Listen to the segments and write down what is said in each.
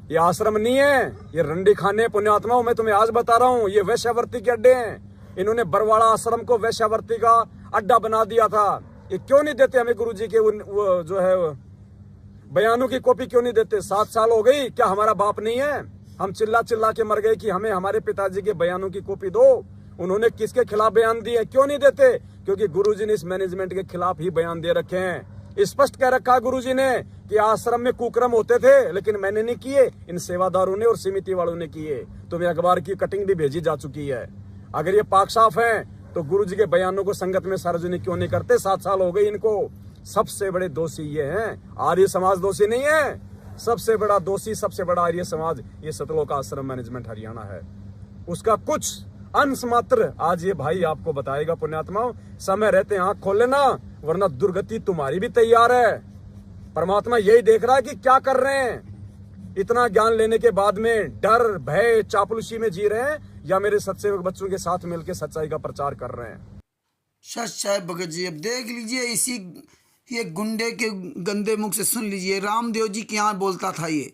ये आश्रम नहीं है, ये रंडी खाने पुण्यात्माओं। मैं तुम्हें आज बता रहा हूँ, ये वैश्यावर्ती के अड्डे हैं। इन्होंने बरवाड़ा आश्रम को वैश्यावर्ती का अड्डा बना दिया था। ये क्यों नहीं देते हमें गुरुजी के वो जो है बयानों की कॉपी क्यों नहीं देते? 7 साल हो गई, क्या हमारा बाप नहीं है? हम चिल्ला चिल्ला के मर गए कि हमें हमारे पिताजी के बयानों की कॉपी दो। उन्होंने किसके खिलाफ बयान दिए, क्यों नहीं देते? क्योंकि गुरुजी ने इस मैनेजमेंट के खिलाफ ही बयान दे रखे हैं। स्पष्ट कह रखा गुरुजी ने कि आश्रम में कुक्रम होते थे, लेकिन मैंने नहीं किए, इन सेवादारों ने और समिति वालों ने किए। तो मैं अखबार की कटिंग भी भेजी जा चुकी है। अगर ये पाक साफ है तो गुरुजी के बयानों को संगत में सार्वजनिक क्यों नहीं करते? 7 साल हो गए इनको। सबसे बड़े दोषी ये हैं, आर्य समाज दोषी नहीं है। सबसे बड़ा दोषी, सबसे बड़ा आर्य समाज ये सतलोक आश्रम मैनेजमेंट हरियाणा है। उसका कुछ अंश मात्र आज ये भाई आपको बताएगा। पुण्यात्माओं, समय रहते आंख खोल लेना, वरना दुर्गति तुम्हारी भी तैयार है। परमात्मा यही देख रहा है कि क्या कर रहे हैं। इतना ज्ञान लेने के बाद में डर, भय, चापलूसी में जी रहे हैं, या मेरे सत्सेवक बच्चों के साथ मिलकर सच्चाई का प्रचार कर रहे हैं। सच भगत जी, अब देख लीजिए, इसी ये गुंडे के गंदे मुख से सुन लीजिए। रामदेव जी के यहाँ बोलता था ये,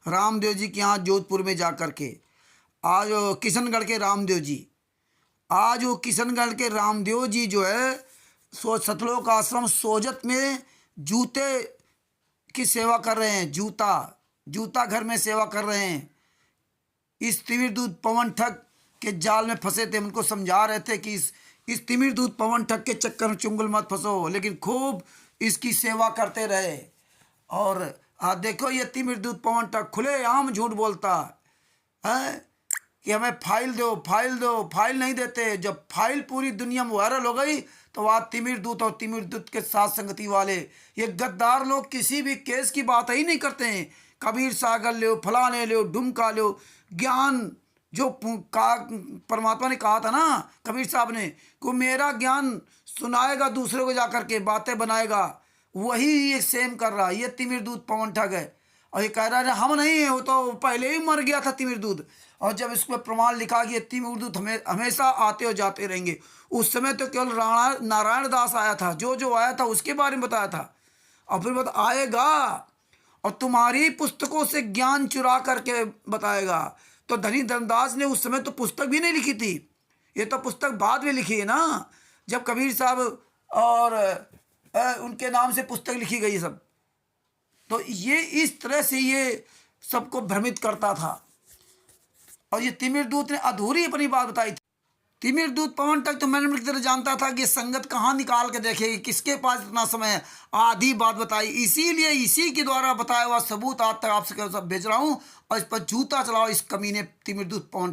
रामदेव जी के यहाँ जोधपुर में जा कर के। आज किशनगढ़ के रामदेव जी, आज वो किशनगढ़ के रामदेव जी जो है सतलोक आश्रम सोजत में जूते की सेवा कर रहे हैं। जूता घर में सेवा कर रहे हैं। इस तिमिर दूत पवन ठग के जाल में फंसे थे। उनको समझा रहे थे कि इस तिमिर दूत पवन ठग के चक्कर में चुंगल मत फंसो, लेकिन खूब इसकी सेवा करते रहे। और देखो, ये तिमिर दूत पवन ठग खुलेआम झूठ बोलता है कि हमें फाइल दो, फाइल दो, फाइल नहीं देते। जब फाइल पूरी दुनिया में वायरल हो गई तो वह तिमिर दूत और तिमिर दूत के साथ संगति वाले ये गद्दार लोग किसी भी केस की बात ही नहीं करते हैं। कबीर सागर लो, फलाने लो, ढुमका लो, ज्ञान जो परमात्मा ने कहा था ना, कबीर साहब ने, को मेरा ज्ञान सुनाएगा दूसरे को जाकर के, बातें बनाएगा, वही ये सेम कर रहा है। ये तिमिर दूत पवन ठग है। और ये कह रहा है हम नहीं है, वो तो पहले ही मर गया था तिमिर दूत। और जब इसमें प्रमाण लिखा कि ये तिमिर दूत हमेशा आते और जाते रहेंगे, उस समय तो केवल नारायण दास आया था, जो आया था उसके बारे में बताया था। और फिर आएगा और तुम्हारी पुस्तकों से ज्ञान चुरा करके बताएगा। तो धनी धर्मदास ने उस समय तो पुस्तक भी नहीं लिखी थी, ये तो पुस्तक बाद में लिखी है ना, जब कबीर साहब और उनके नाम से पुस्तक लिखी गई सब। तो ये इस तरह से ये सबको भ्रमित करता था। और ये तिमिर दूत ने अधूरी अपनी बात बताई थी। तिमिर दूत पवन ठग तो मैंने की तरह जानता था कि संगत कहाँ निकाल के देखेगी, किसके पास इतना समय है, आधी बात बताई। इसीलिए इसी के द्वारा बताया हुआ सबूत आज तक आपसे सब भेज रहा हूँ। और इस पर जूता चलाओ इस कमीने तिमिर दूत पवन ठग।